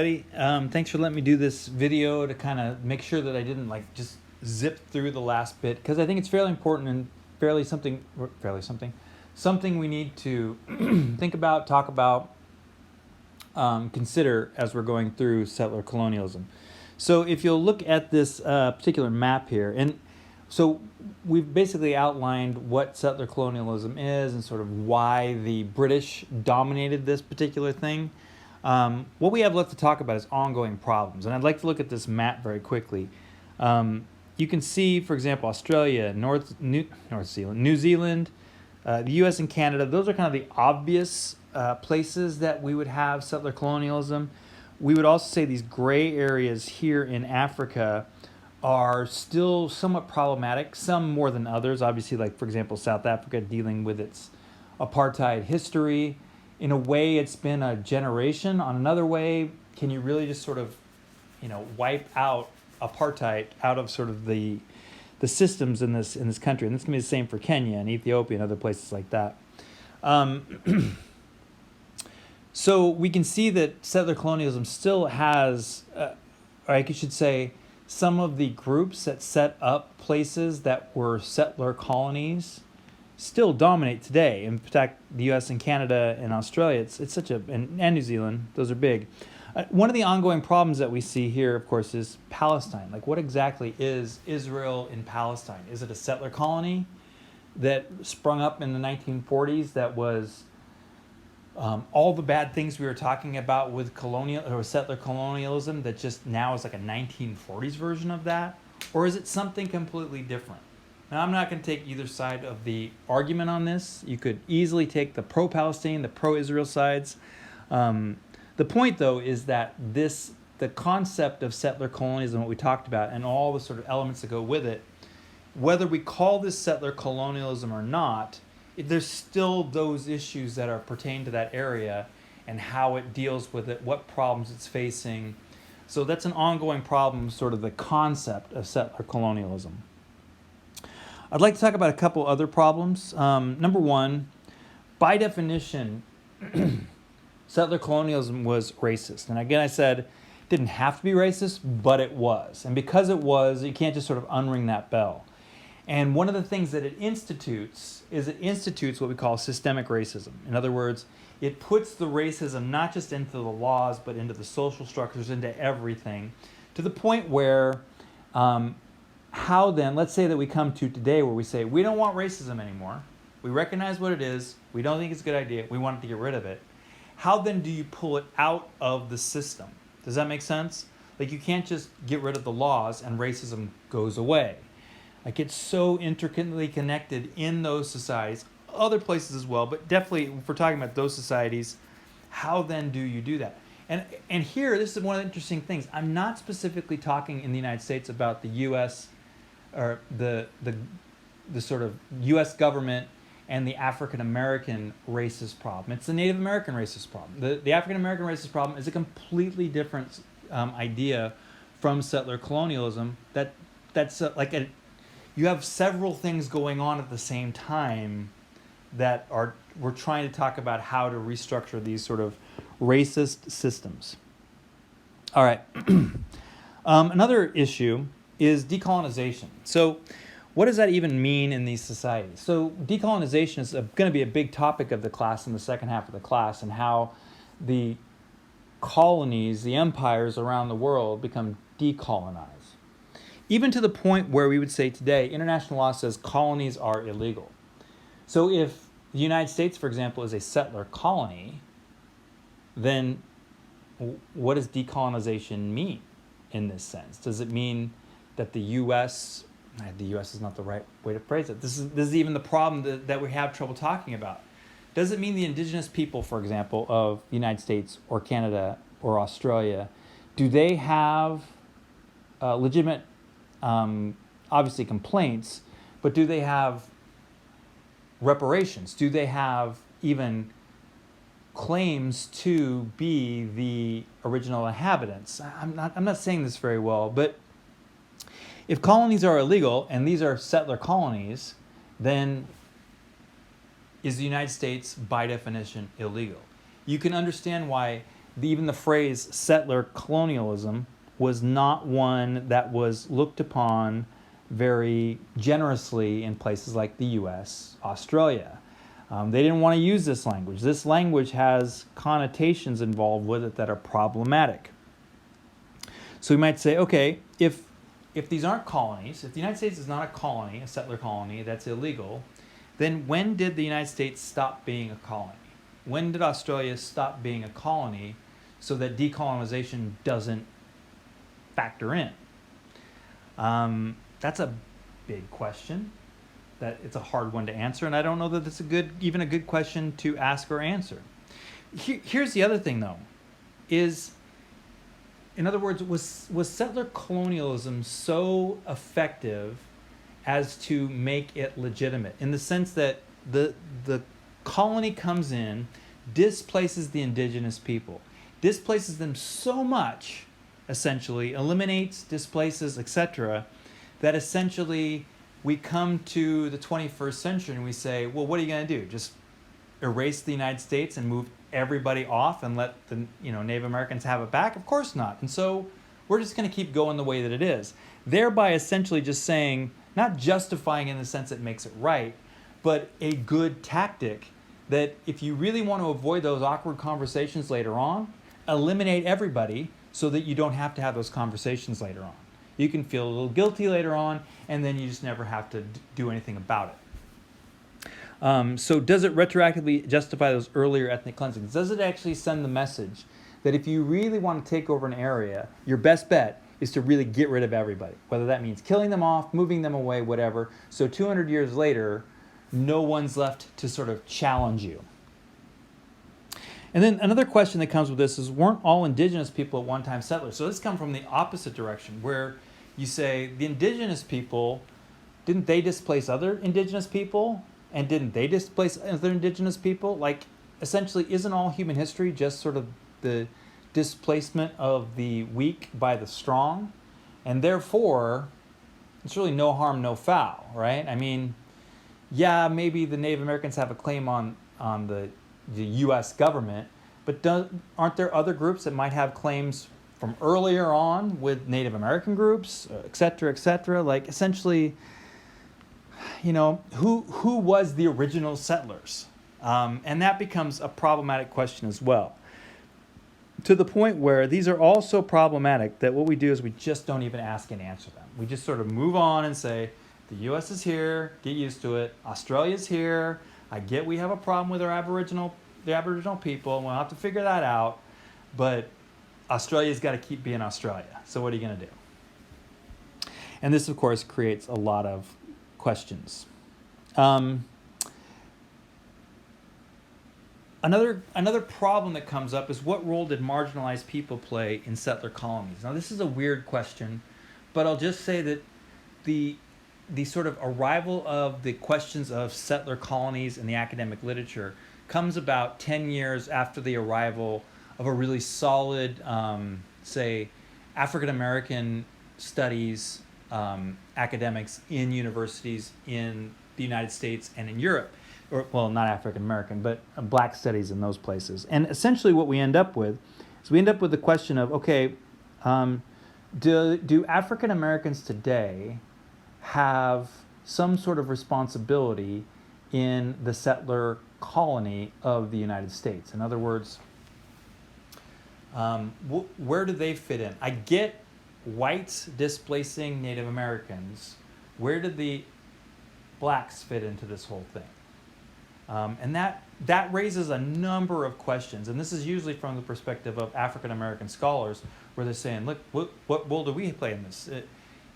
Thanks for letting me do this video to kind of make sure that I didn't just zip through the last bit, because I think it's fairly important and something we need to think about, talk about, consider as we're going through settler colonialism. So if you'll look at this particular map here, and so we've basically outlined what settler colonialism is and sort of why the British dominated this particular thing. What we have left to talk about is ongoing problems, and I'd like to look at this map very quickly. You can see, for example, Australia, New Zealand, the U.S. and Canada. Those are kind of the obvious places that we would have settler colonialism. We would also say these gray areas here in Africa are still somewhat problematic, some more than others. Obviously, like, for example, South Africa dealing with its apartheid history. In a way, it's been a generation. On another way, can you really just sort of, wipe out apartheid out of sort of the systems in this country? And this can be the same for Kenya and Ethiopia and other places like that. So we can see that settler colonialism still has, or I should say, some of the groups that set up places that were settler colonies still dominate today. In fact, the U.S. and Canada and Australia, it's such a, and New Zealand, those are big. One of the ongoing problems that we see here, of course, is Palestine. Like, what exactly is Israel in Palestine? Is it a settler colony that sprung up in the 1940s that was all the bad things we were talking about with colonial or settler colonialism that just now is like a 1940s version of that? Or is it something completely different? Now, I'm not going to take either side of the argument on this. You could easily take the pro-Palestine, the pro-Israel sides. The point, though, is that the concept of settler colonialism, what we talked about, and all the sort of elements that go with it, whether we call this settler colonialism or not, there's still those issues that are pertain to that area and how it deals with it, what problems it's facing. So that's an ongoing problem, sort of the concept of settler colonialism. I'd like to talk about a couple other problems. Number one, by definition, settler colonialism was racist. And again, I said it didn't have to be racist, but it was. And because it was, you can't just sort of unring that bell. And one of the things that it institutes what we call systemic racism. In other words, it puts the racism not just into the laws, but into the social structures, into everything, to the point where how then, let's say that we come to today where we say, we don't want racism anymore. We recognize what it is. We don't think it's a good idea. We want to get rid of it. How then do you pull it out of the system? Does that make sense? Like, you can't just get rid of the laws and racism goes away. Like, it's so intricately connected in those societies, other places as well, but definitely if we're talking about those societies, how then do you do that? And here, this is one of the interesting things. I'm not specifically talking in the United States about the U.S. or the sort of U.S. government and the African American racist problem. It's the Native American racist problem. The African American racist problem is a completely different idea from settler colonialism. That's you have several things going on at the same time that we're trying to talk about how to restructure these sort of racist systems. All right. Another issue is decolonization. So what does that even mean in these societies? So decolonization is going to be a big topic of the class in the second half of the class, and how the colonies, the empires around the world become decolonized. Even to the point where we would say today, international law says colonies are illegal. So if the United States, for example, is a settler colony, then what does decolonization mean in this sense? Does it mean that the U.S. is not the right way to phrase it. This is even the problem that we have trouble talking about. Does it mean the indigenous people, for example, of the United States or Canada or Australia, do they have legitimate, obviously, complaints, but do they have reparations? Do they have even claims to be the original inhabitants? I'm not saying this very well, but if colonies are illegal and these are settler colonies, then is the United States by definition illegal? You can understand why even the phrase settler colonialism was not one that was looked upon very generously in places like the US, Australia. They didn't want to use this language. This language has connotations involved with it that are problematic. So we might say, okay, if these aren't colonies, if the United States is not a colony, a settler colony, that's illegal, then when did the United States stop being a colony? When did Australia stop being a colony so that decolonization doesn't factor in? That's a big question. That it's a hard one to answer, and I don't know that it's even a good question to ask or answer. Here's the other thing, though, is, in other words, was settler colonialism so effective as to make it legitimate, in the sense that the colony comes in, displaces the indigenous people, displaces them so much, essentially, eliminates, displaces, etc., that essentially we come to the 21st century and we say, well, what are you going to do? Just erase the United States and move everybody off and let the Native Americans have it back? Of course not. And so we're just going to keep going the way that it is, thereby essentially just saying, not justifying in the sense it makes it right, but a good tactic that if you really want to avoid those awkward conversations later on, eliminate everybody so that you don't have to have those conversations later on. You can feel a little guilty later on, and then you just never have to do anything about it. So does it retroactively justify those earlier ethnic cleansings? Does it actually send the message that if you really want to take over an area, your best bet is to really get rid of everybody, whether that means killing them off, moving them away, whatever. So 200 years later, no one's left to sort of challenge you. And then another question that comes with this is, weren't all indigenous people at one time settlers? So this comes from the opposite direction, where you say the indigenous people, didn't they displace other indigenous people? And didn't they displace other indigenous people? Like, essentially, isn't all human history just sort of the displacement of the weak by the strong? And therefore, it's really no harm, no foul, right? I mean, yeah, maybe the Native Americans have a claim on the U.S. government, but aren't there other groups that might have claims from earlier on with Native American groups, et cetera, et cetera? Like, essentially, who was the original settlers? And that becomes a problematic question as well, to the point where these are all so problematic that what we do is we just don't even ask and answer them. We just sort of move on and say, the U.S. is here, get used to it. Australia's here. I get we have a problem with the Aboriginal people, and we'll have to figure that out, but Australia's got to keep being Australia. So what are you going to do? And this, of course, creates a lot of questions. Another problem that comes up is, what role did marginalized people play in settler colonies? Now, this is a weird question, but I'll just say that the sort of arrival of the questions of settler colonies in the academic literature comes about 10 years after the arrival of a really solid, say, African-American studies academics in universities in the United States and in Europe. Or, well, not African-American, but black studies in those places. And essentially what we end up with is the question of, okay, do African-Americans today have some sort of responsibility in the settler colony of the United States? In other words, where do they fit in? I get whites displacing Native Americans. Where did the blacks fit into this whole thing? And that raises a number of questions. And this is usually from the perspective of African-American scholars, where they're saying, look, what role do we play in this?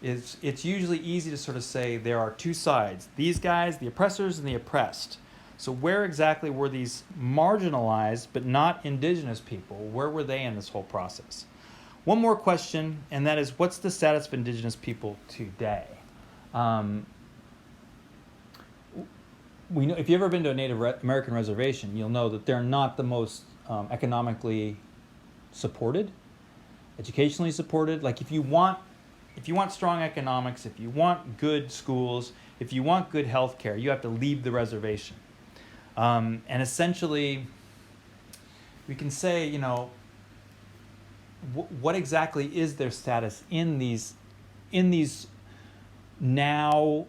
It's usually easy to sort of say there are two sides. These guys, the oppressors and the oppressed. So where exactly were these marginalized but not indigenous people? Where were they in this whole process? One more question, and that is, what's the status of indigenous people today? We know, if you've ever been to a Native American reservation, you'll know that they're not the most economically supported, educationally supported. Like, if you want strong economics, if you want good schools, if you want good health care, you have to leave the reservation. And essentially, we can say, what exactly is their status in these now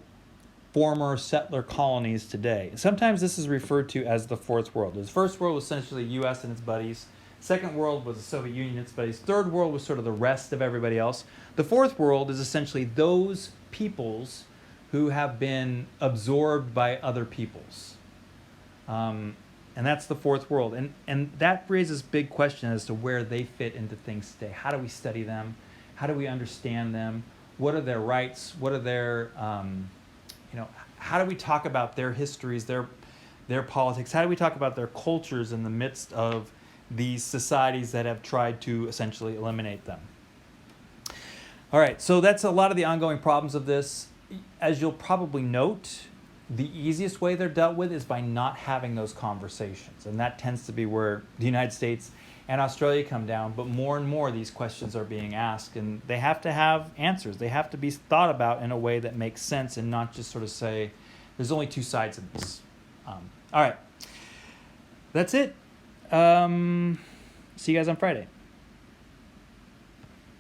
former settler colonies today. Sometimes this is referred to as the Fourth World. The First World was essentially U.S. and its buddies. Second World was the Soviet Union and its buddies. Third World was sort of the rest of everybody else. The Fourth World is essentially those peoples who have been absorbed by other peoples. And that's the Fourth World. And that raises big question as to where they fit into things today. How do we study them? How do we understand them? What are their rights? What are their, how do we talk about their histories, their politics? How do we talk about their cultures in the midst of these societies that have tried to essentially eliminate them? All right, so that's a lot of the ongoing problems of this. As you'll probably note, the easiest way they're dealt with is by not having those conversations. And that tends to be where the United States and Australia come down. But more and more these questions are being asked, and they have to have answers. They have to be thought about in a way that makes sense and not just sort of say, there's only two sides of this. All right, that's it. See you guys on Friday.